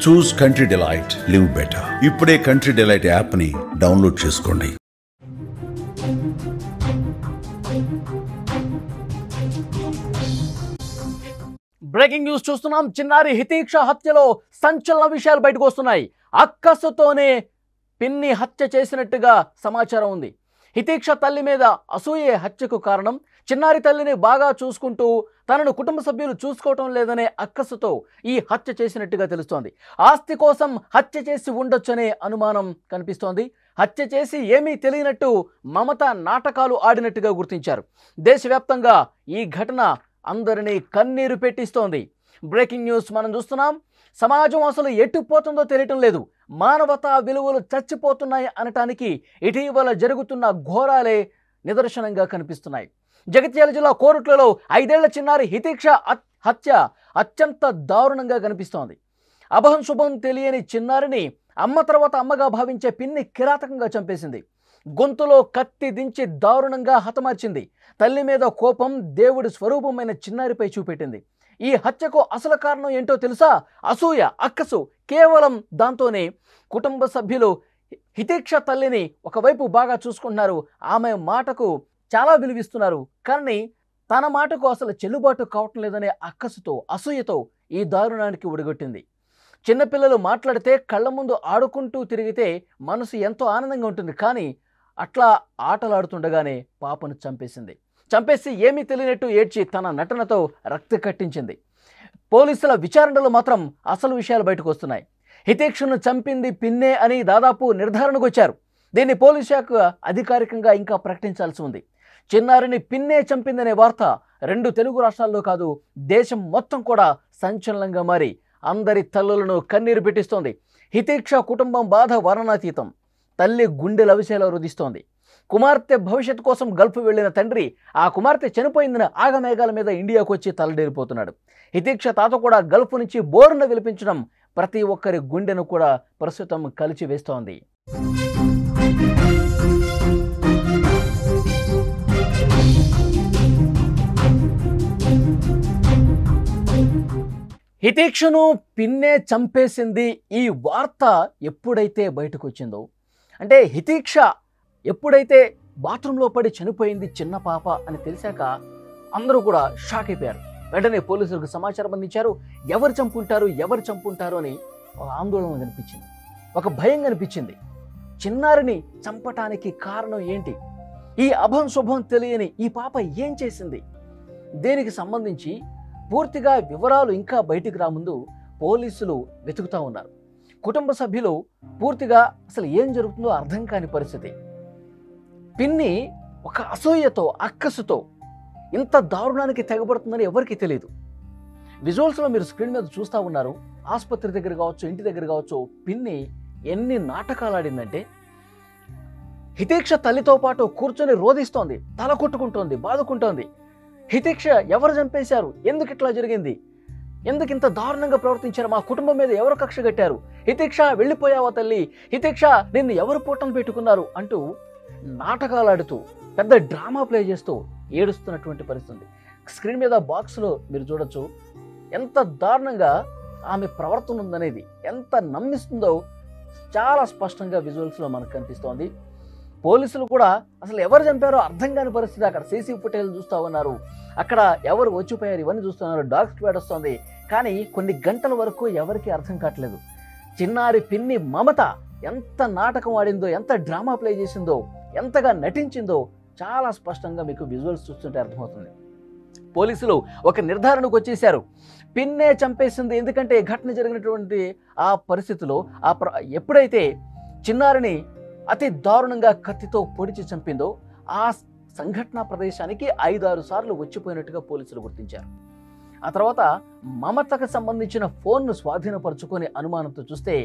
చూస్ country delight, live better. ఇప్పుడే country delight app ని download చేసుకోండి. బ్రేకింగ్ న్యూస్ చూస్తున్నాం. చిన్నారి హితీక్ష హత్యలో సంచలన విషయాలు బయటకు వస్తున్నాయి. అక్కసుతోనే పిన్ని హత్య చేసినట్టుగా సమాచారం ఉంది. హితీక్ష తల్లి మీద అసూయే హత్యకు కారణం. చిన్నారి తల్లిని బాగా చూసుకుంటూ తనను కుటుంబ సభ్యులు చూసుకోవటం లేదనే అక్కసుతో ఈ హత్య చేసినట్టుగా తెలుస్తోంది. ఆస్తి కోసం హత్య చేసి ఉండొచ్చనే అనుమానం కనిపిస్తోంది. హత్య చేసి ఏమీ తెలియనట్టు మమత నాటకాలు ఆడినట్టుగా గుర్తించారు. దేశవ్యాప్తంగా ఈ ఘటన అందరినీ కన్నీరు పెట్టిస్తోంది. బ్రేకింగ్ న్యూస్ మనం చూస్తున్నాం. సమాజం అసలు ఎట్టుపోతుందో తెలియటం లేదు. మానవతా విలువలు చచ్చిపోతున్నాయి అనటానికి ఇటీవల జరుగుతున్న ఘోరాలే నిదర్శనంగా కనిపిస్తున్నాయి. జగిత్యాల జిల్లా కోరుట్లలో 5 ఏళ్ల చిన్నారి హితీక్ష హత్య అత్యంత దారుణంగా కనిపిస్తోంది. అభం శుభం తెలియని చిన్నారిని అమ్మ తర్వాత అమ్మగా భావించే పిన్ని కిరాతకంగా చంపేసింది. గొంతులో కత్తి దించి దారుణంగా హతమార్చింది. తల్లి మీద కోపం దేవుడి స్వరూపమైన చిన్నారిపై చూపెట్టింది. ఈ హత్యకు అసలు కారణం ఏంటో తెలుసా? అసూయ, అక్కసు. కేవలం దాంతోనే కుటుంబ సభ్యులు హితీక్ష తల్లిని ఒకవైపు బాగా చూసుకుంటున్నారు. ఆమె మాటకు చాలా విలువిస్తున్నారు. కానీ తన మాటకు అసలు చెల్లుబాటు కావటం లేదనే అక్కసుతో, అసూయతో ఈ దారుణానికి ఒడిగొట్టింది. చిన్నపిల్లలు మాట్లాడితే కళ్ళ ముందు ఆడుకుంటూ తిరిగితే మనసు ఎంతో ఆనందంగా ఉంటుంది. కానీ అట్లా ఆటలాడుతుండగానే పాపను చంపేసి ఏమీ తెలియనట్టు ఏడ్చి తన నటనతో రక్తి కట్టించింది. పోలీసుల విచారణలో మాత్రం అసలు విషయాలు బయటకు వస్తున్నాయి. హితీక్షను చంపింది పిన్నే అని దాదాపు నిర్ధారణకు వచ్చారు. దీన్ని పోలీసు శాఖ అధికారికంగా ఇంకా ప్రకటించాల్సి ఉంది. చిన్నారిని పిన్నే చంపిందనే వార్త 2 తెలుగు రాష్ట్రాల్లో కాదు, దేశం మొత్తం కూడా సంచలనంగా మారి అందరి తల్లులను కన్నీరు పెట్టిస్తోంది. హితీక్ష కుటుంబం బాధ వర్ణనాతీతం. తల్లి గుండె లవిసేలా రుదిస్తోంది. కుమార్తె భవిష్యత్తు కోసం గల్ఫ్ వెళ్లిన తండ్రి ఆ కుమార్తె చనిపోయిందని ఆగమేఘాల మీద ఇండియాకు వచ్చి తలడేరిపోతున్నాడు. హితీక్ష తాత కూడా గల్ఫ్ నుంచి బోరున విలిపించడం ప్రతి ఒక్కరి గుండెను కూడా ప్రస్తుతం కలిచి వేస్తోంది. హితీక్షను పిన్నే చంపేసింది ఈ వార్త ఎప్పుడైతే బయటకు వచ్చిందో, అంటే హితీక్ష ఎప్పుడైతే బాత్రూంలో పడి చనిపోయింది చిన్న పాప అని తెలిసాక అందరూ కూడా షాక్ అయిపోయారు. వెంటనే పోలీసులకు సమాచారం అందించారు. ఎవరు చంపుంటారు అని ఒక ఆందోళన కనిపించింది, ఒక భయం కనిపించింది. చిన్నారిని చంపటానికి కారణం ఏంటి? ఈ అభం శుభం తెలియని ఈ పాప ఏం చేసింది? దీనికి సంబంధించి పూర్తిగా వివరాలు ఇంకా బయటికి రాముందు పోలీసులు వెతుకుతూ ఉన్నారు. కుటుంబ సభ్యులు పూర్తిగా అసలు ఏం జరుగుతుందో అర్థం కాని పరిస్థితి. పిన్ని ఒక అసూయతో, అక్కసుతో ఇంత దారుణానికి తెగబడుతుందని ఎవరికీ తెలియదు. విజువల్స్లో మీరు స్క్రీన్ మీద చూస్తూ ఉన్నారు. ఆసుపత్రి దగ్గర కావచ్చు, ఇంటి దగ్గర కావచ్చు, పిన్ని ఎన్ని నాటకాలు ఆడిందంటే హితీక్ష తల్లితో పాటు కూర్చొని రోధిస్తోంది, తల కొట్టుకుంటోంది, బాదుకుంటోంది. హితీక్ష ఎవరు చంపేశారు? ఎందుకు ఇట్లా జరిగింది? ఎందుకు ఇంత దారుణంగా ప్రవర్తించారు? మా కుటుంబం మీద ఎవరు కక్ష కట్టారు? హితీక్ష వెళ్ళిపోయావా తల్లి? హితీక్ష నిన్ను ఎవరు పూటను పెట్టుకున్నారు అంటూ నాటకాలు ఆడుతూ పెద్ద డ్రామా ప్లే చేస్తూ ఏడుస్తున్నటువంటి పరిస్థితి. స్క్రీన్ మీద బాక్స్లో మీరు చూడొచ్చు ఎంత దారుణంగా ఆమె ప్రవర్తన ఉందనేది, ఎంత నమ్మిస్తుందో చాలా స్పష్టంగా విజువల్స్లో మనకు కనిపిస్తోంది. పోలీసులు కూడా అసలు ఎవరు చంపారో అర్థం కాని పరిస్థితి. అక్కడ సీసీ ఫుటేజ్ చూస్తూ ఉన్నారు, అక్కడ ఎవరు వచ్చిపోయారు ఇవన్నీ చూస్తున్నారు, డాగ్ స్క్వాడ్ వస్తుంది. కానీ కొన్ని గంటల వరకు ఎవరికి అర్థం కావట్లేదు. చిన్నారి పిన్ని మమత ఎంత నాటకం ఆడిందో, ఎంత డ్రామా ప్లే చేసిందో, ఎంతగా నటించిందో చాలా స్పష్టంగా మీకు విజువల్స్ చూస్తుంటే అర్థమవుతుంది. పోలీసులు ఒక నిర్ధారణకు వచ్చేశారు. పిన్నే చంపేసింది. ఎందుకంటే ఘటన జరిగినటువంటి ఆ పరిస్థితిలో ఎప్పుడైతే చిన్నారిని అతి దారుణంగా కత్తితో పొడిచి చంపిందో ఆ సంఘటన ప్రదేశానికి 5-6 సార్లు వచ్చిపోయినట్టుగా పోలీసులు గుర్తించారు. ఆ తర్వాత మమతకు సంబంధించిన ఫోన్ను స్వాధీనపరుచుకొని అనుమానంతో చూస్తే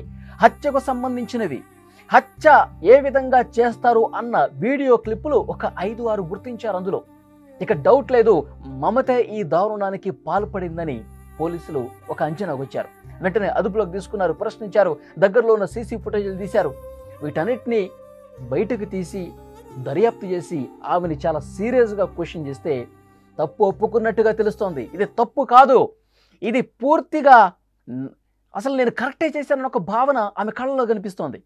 హత్యకు సంబంధించినవి, హత్య ఏ విధంగా చేస్తారు అన్న వీడియో క్లిప్పులు ఒక 5-6 గుర్తించారు. అందులో ఇక డౌట్ లేదు, మమతే ఈ దారుణానికి పాల్పడిందని పోలీసులు ఒక అంచనాకు వచ్చారు. వెంటనే అదుపులోకి తీసుకున్నారు, ప్రశ్నించారు, దగ్గరలో ఉన్న సీసీ ఫుటేజీలు తీశారు. వీటన్నిటిని బయటకు తీసి దర్యాప్తు చేసి ఆమెని చాలా సీరియస్గా క్వశ్చన్ చేస్తే తప్పు ఒప్పుకున్నట్టుగా తెలుస్తోంది. ఇది తప్పు కాదు, ఇది పూర్తిగా అసలు నేను కరెక్టే చేశానన్న ఒక భావన ఆమె కళ్ళలో కనిపిస్తోంది.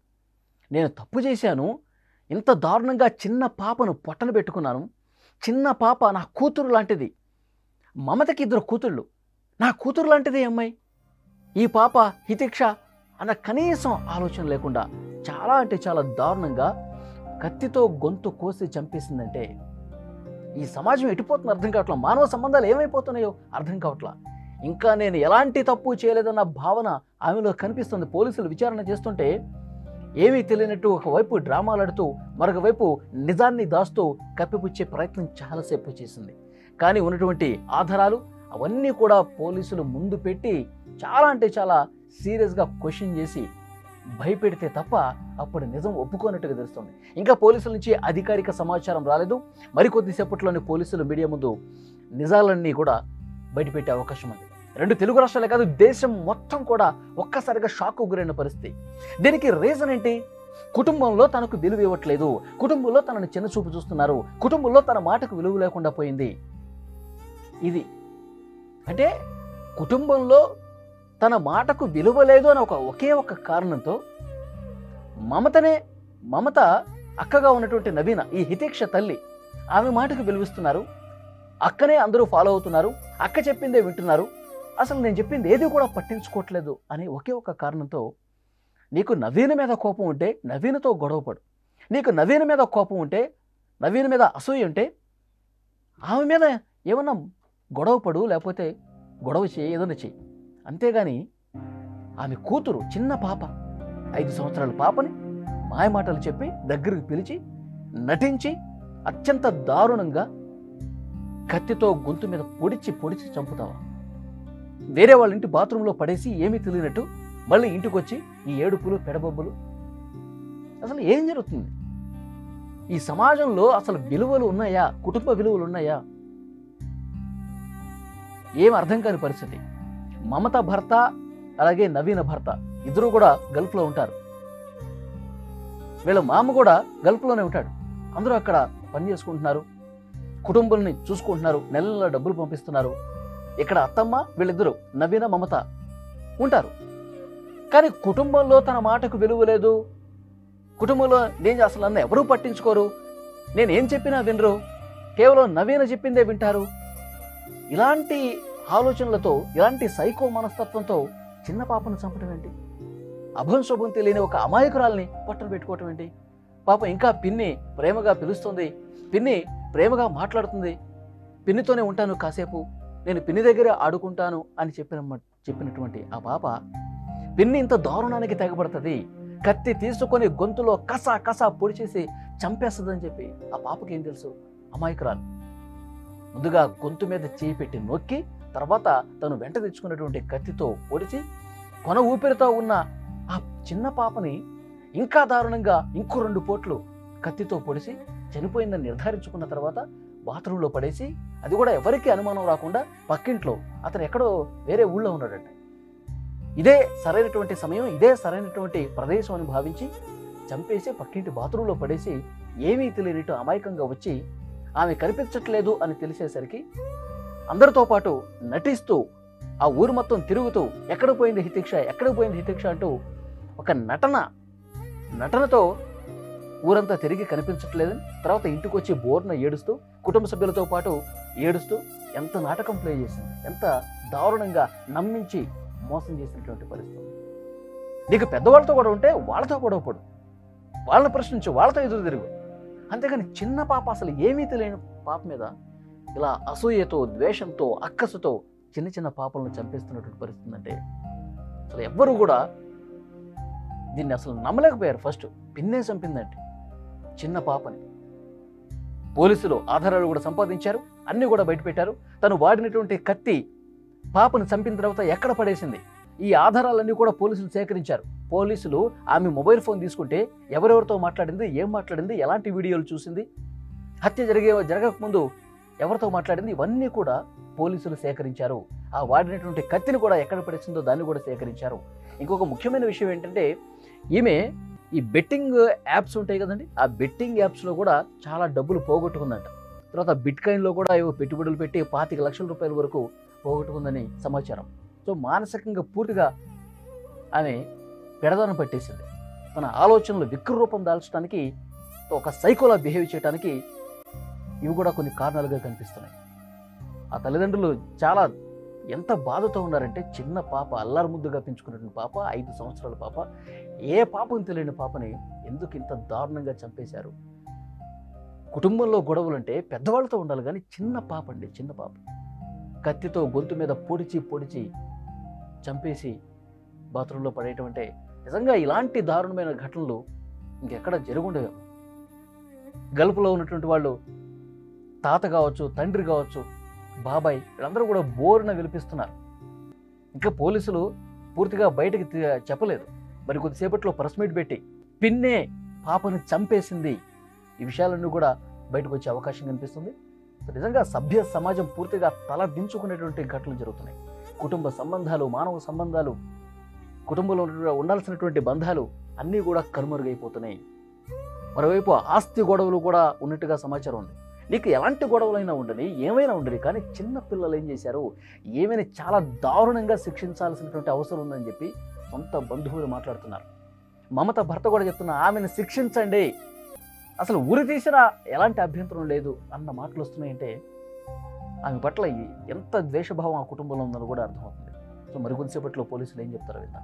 నేను తప్పు చేశాను, ఇంత దారుణంగా చిన్న పాపను పొట్టన పెట్టుకున్నాను, చిన్న పాప నా కూతురు లాంటిది, మమతకి 2 కూతుళ్ళు, నా కూతురు లాంటిది ఈ అమ్మాయి, ఈ పాప హితిక్ష అన్న కనీసం ఆలోచన లేకుండా చాలా అంటే చాలా దారుణంగా కత్తితో గొంతు కోసి చంపేసిందంటే ఈ సమాజం ఎటుపోతుందో అర్థం కావట్లా, మానవ సంబంధాలు ఏమైపోతున్నాయో అర్థం కావట్లా. ఇంకా నేను ఎలాంటి తప్పు చేయలేదన్న భావన ఆమెలో కనిపిస్తుంది. పోలీసులు విచారణ చేస్తుంటే ఏమీ తెలియనట్టు ఒకవైపు డ్రామాలాడుతూ మరొకవైపు నిజాన్ని దాస్తూ కప్పిపుచ్చే ప్రయత్నం చాలాసేపు చేసింది. కానీ ఉన్నటువంటి ఆధారాలు అవన్నీ కూడా పోలీసులు ముందు పెట్టి చాలా అంటే చాలా సీరియస్గా క్వశ్చన్ చేసి భయపెడితే తప్ప అప్పుడు నిజం ఒప్పుకోనట్టుగా తెలుస్తుంది. ఇంకా పోలీసుల నుంచి అధికారిక సమాచారం రాలేదు. మరికొద్దిసేపట్లోనే పోలీసులు మీడియా ముందు నిజాలన్నీ కూడా బయటపెట్టే అవకాశం ఉంది. 2 తెలుగు రాష్ట్రాలే కాదు, దేశం మొత్తం కూడా ఒక్కసారిగా షాక్కు గురైన పరిస్థితి. దీనికి రీజన్ ఏంటి? కుటుంబంలో తనకు విలువ ఇవ్వట్లేదు, కుటుంబంలో తనను చిన్న చూపు చూస్తున్నారు, కుటుంబంలో తన మాటకు విలువ లేకుండా పోయింది. ఇది అంటే కుటుంబంలో తన మాటకు విలువ లేదు అని ఒకే ఒక కారణంతో మమత అక్కగా ఉన్నటువంటి నవీన, ఈ హితిక్ష తల్లి, ఆమె మాటకు విలువిస్తున్నారు, అక్కనే అందరూ ఫాలో అవుతున్నారు, అక్క చెప్పిందే వింటున్నారు, అసలు నేను చెప్పింది ఏది కూడా పట్టించుకోవట్లేదు అని ఒకే ఒక కారణంతో నీకు నవీన మీద కోపం ఉంటే నవీనతో గొడవపడు, నీకు నవీన మీద కోపం ఉంటే, నవీన మీద అసూయ ఉంటే ఆమె మీద ఏమన్నా గొడవపడు, లేకపోతే గొడవ చేయి, ఏదైనా చెయ్యి. అంతేగాని ఆమె కూతురు చిన్న పాప, 5 సంవత్సరాల పాపని మాయమాటలు చెప్పి దగ్గరికి పిలిచి నటించి అత్యంత దారుణంగా కత్తితో గొంతు మీద పొడిచి చంపుతావా? వేరే వాళ్ళ ఇంటి బాత్రూంలో పడేసి ఏమీ తెలియనట్టు మళ్ళీ ఇంటికి వచ్చి ఈ ఏడుపులు పెడబొబ్బులు, అసలు ఏం జరుగుతుంది? ఈ సమాజంలో అసలు విలువలు ఉన్నాయా? కుటుంబ విలువలు ఉన్నాయా? ఏం అర్థం కాని పరిస్థితి. మమత భర్త అలాగే నవీన భర్త ఇద్దరు కూడా గల్ఫ్లో ఉంటారు. వీళ్ళ మామ కూడా గల్ఫ్లోనే ఉంటాడు. అందరూ అక్కడ పని చేసుకుంటున్నారు, కుటుంబాన్ని చూసుకుంటున్నారు, నెల నెల డబ్బులు పంపిస్తున్నారు. ఇక్కడ అత్తమ్మ వీళ్ళిద్దరూ నవీన మమత ఉంటారు. కానీ కుటుంబంలో తన మాటకు విలువ లేదు, కుటుంబంలో నేను అసలు నన్ను ఎవరూ పట్టించుకోరు, నేను ఏం చెప్పినా వినరు, కేవలం నవీన చెప్పిందే వింటారు. ఇలాంటి ఆలోచనలతో, ఇలాంటి సైకో మనస్తత్వంతో చిన్న పాపను చంపడం ఏంటి? అభంశుభం తెలియని ఒక అమాయకురాల్ని పట్టున పెట్టుకోవటం ఏంటి? పాపం ఇంకా పిన్ని ప్రేమగా పిలుస్తుంది, పిన్ని ప్రేమగా మాట్లాడుతుంది, పిన్నితోనే ఉంటాను కాసేపు, నేను పిన్ని దగ్గరే ఆడుకుంటాను అని చెప్పినటువంటి ఆ పాప పిన్ని ఇంత దారుణానికి తెగబడుతుంది, కత్తి తీసుకొని గొంతులో కసా పొడిచేసి చంపేస్తుందని చెప్పి ఆ పాపకి ఏం తెలుసు? అమాయకురాలు. ముందుగా గొంతు మీద చేయి పెట్టి నొక్కి, తర్వాత తను వెంట తెచ్చుకున్నటువంటి కత్తితో పొడిచి కొన ఊపిరితో ఉన్న ఆ చిన్న పాపని ఇంకా దారుణంగా ఇంకో 2 పోట్లు కత్తితో పొడిచి చనిపోయిందని నిర్ధారించుకున్న తర్వాత బాత్రూంలో పడేసి, అది కూడా ఎవరికి అనుమానం రాకుండా పక్కింట్లో, అతను ఎక్కడో వేరే ఊళ్ళో ఉన్నాడట. ఇదే సరైనటువంటి సమయం, ఇదే సరైనటువంటి ప్రదేశం అని భావించి చంపేసి పక్కింటి బాత్రూంలో పడేసి ఏమీ తెలియనట్టు అమాయకంగా వచ్చి ఆమె కనిపించట్లేదు అని తెలిసేసరికి అందరితో పాటు నటిస్తూ ఆ ఊరు మొత్తం తిరుగుతూ ఎక్కడ పోయింది హితిక్ష అంటూ ఒక నటనతో ఊరంతా తిరిగి కనిపించట్లేదని, తర్వాత ఇంటికి వచ్చి బోర్న ఏడుస్తూ కుటుంబ సభ్యులతో పాటు ఏడుస్తూ ఎంత నాటకం ప్లే చేసింది, ఎంత దారుణంగా నమ్మించి మోసం చేసినటువంటి పరిస్థితి. నీకు పెద్దవాళ్ళతో కూడా ఉంటే వాళ్ళతో గొడవపడు, వాళ్ళని ప్రశ్నించు, వాళ్ళతో ఎదురు తిరుగు. అంతేగాని చిన్న పాప, అసలు ఏమీ తెలియని పాప మీద ఇలా అసూయతో, ద్వేషంతో, అక్కసుతో చిన్న పాపలను చంపేస్తున్నటువంటి పరిస్థితి అంటే అసలు ఎవ్వరూ కూడా దీన్ని అసలు నమ్మలేకపోయారు. ఫస్ట్ పిన్నే చంపిందంటే చిన్న పాపని. పోలీసులు ఆధారాలు కూడా సంపాదించారు, అన్నీ కూడా బయటపెట్టారు. తను వాడినటువంటి కత్తి పాపను చంపిన తర్వాత ఎక్కడ పడేసింది, ఈ ఆధారాలన్నీ కూడా పోలీసులు సేకరించారు. పోలీసులు ఆమె మొబైల్ ఫోన్ తీసుకుంటే ఎవరెవరితో మాట్లాడింది, ఏం మాట్లాడింది, ఎలాంటి వీడియోలు చూసింది, హత్య జరగకముందు ఎవరితో మాట్లాడింది, ఇవన్నీ కూడా పోలీసులు సేకరించారు. ఆ వాడినటువంటి కత్తిని కూడా ఎక్కడ పడేసిందో దాన్ని కూడా సేకరించారు. ఇంకొక ముఖ్యమైన విషయం ఏంటంటే, ఈమె ఈ బెట్టింగ్ యాప్స్ ఉంటాయి కదండి, ఆ బెట్టింగ్ యాప్స్లో కూడా చాలా డబ్బులు పోగొట్టుకుందంట. తర్వాత బిట్కాయిన్లో కూడా ఏవో పెట్టుబడులు పెట్టి 25 లక్షల రూపాయల వరకు పోగొట్టుకుందని సమాచారం. సో మానసికంగా పూర్తిగా ఆమె పెడదానం పట్టేసింది. తన ఆలోచనలు వికృరూపం దాల్చడానికి, ఒక సైకోలా బిహేవ్ చేయడానికి ఇవి కూడా కొన్ని కారణాలుగా కనిపిస్తున్నాయి. ఆ తల్లిదండ్రులు చాలా ఎంత బాధతో ఉన్నారంటే, చిన్న పాప, అల్లారు ముద్దుగా పెంచుకున్నటువంటి పాప, 5 సంవత్సరాల పాప, ఏ పాపం తెలియని పాపని ఎందుకు ఇంత దారుణంగా చంపేశారు? కుటుంబంలో గొడవలుంటే పెద్దవాళ్ళతో ఉండాలి, కానీ చిన్న పాప అండి, చిన్న పాప కత్తితో గొంతు మీద పొడిచి చంపేసి బాత్రూంలో పడేయటం అంటే నిజంగా ఇలాంటి దారుణమైన ఘటనలు ఇంకెక్కడ జరుగుండేవేమో. గల్ఫ్లో ఉన్నటువంటి వాళ్ళు, తాత కావచ్చు, తండ్రి కావచ్చు, బాబాయ్, వీళ్ళందరూ కూడా బోరున విలిపిస్తున్నారు. ఇంకా పోలీసులు పూర్తిగా బయటకు చెప్పలేదు. మరి కొద్దిసేపట్లో ప్రెస్ మీట్ పెట్టి పిన్నే పాపను చంపేసింది, ఈ విషయాలన్నీ కూడా బయటకు వచ్చే అవకాశం కనిపిస్తుంది. నిజంగా సభ్య సమాజం పూర్తిగా తల దించుకునేటువంటి ఘటనలు జరుగుతున్నాయి. కుటుంబ సంబంధాలు, మానవ సంబంధాలు, కుటుంబంలో ఉండాల్సినటువంటి బంధాలు అన్నీ కూడా కనుమరుగైపోతున్నాయి. మరోవైపు ఆస్తి గొడవలు కూడా ఉన్నట్టుగా సమాచారం ఉంది. నీకు ఎలాంటి గొడవలైనా ఉండని, ఏమైనా ఉండని, కానీ చిన్న పిల్లలు ఏం చేశారు, ఏమైనా చాలా దారుణంగా శిక్షించాల్సినటువంటి అవసరం ఉందని చెప్పి సొంత బంధువులు మాట్లాడుతున్నారు. మమత భర్త కూడా చెప్తున్నా, ఆమెను శిక్షించండి, అసలు ఉరి తీసినా ఎలాంటి అభ్యంతరం లేదు అన్న మాటలు వస్తున్నాయంటే ఆమె పట్ల ఎంత ద్వేషభావం ఆ కుటుంబంలో ఉందని కూడా అర్థమవుతుంది. సో మరికొద్దిసేపట్లో పోలీసులు ఏం చెప్తారో విందాం.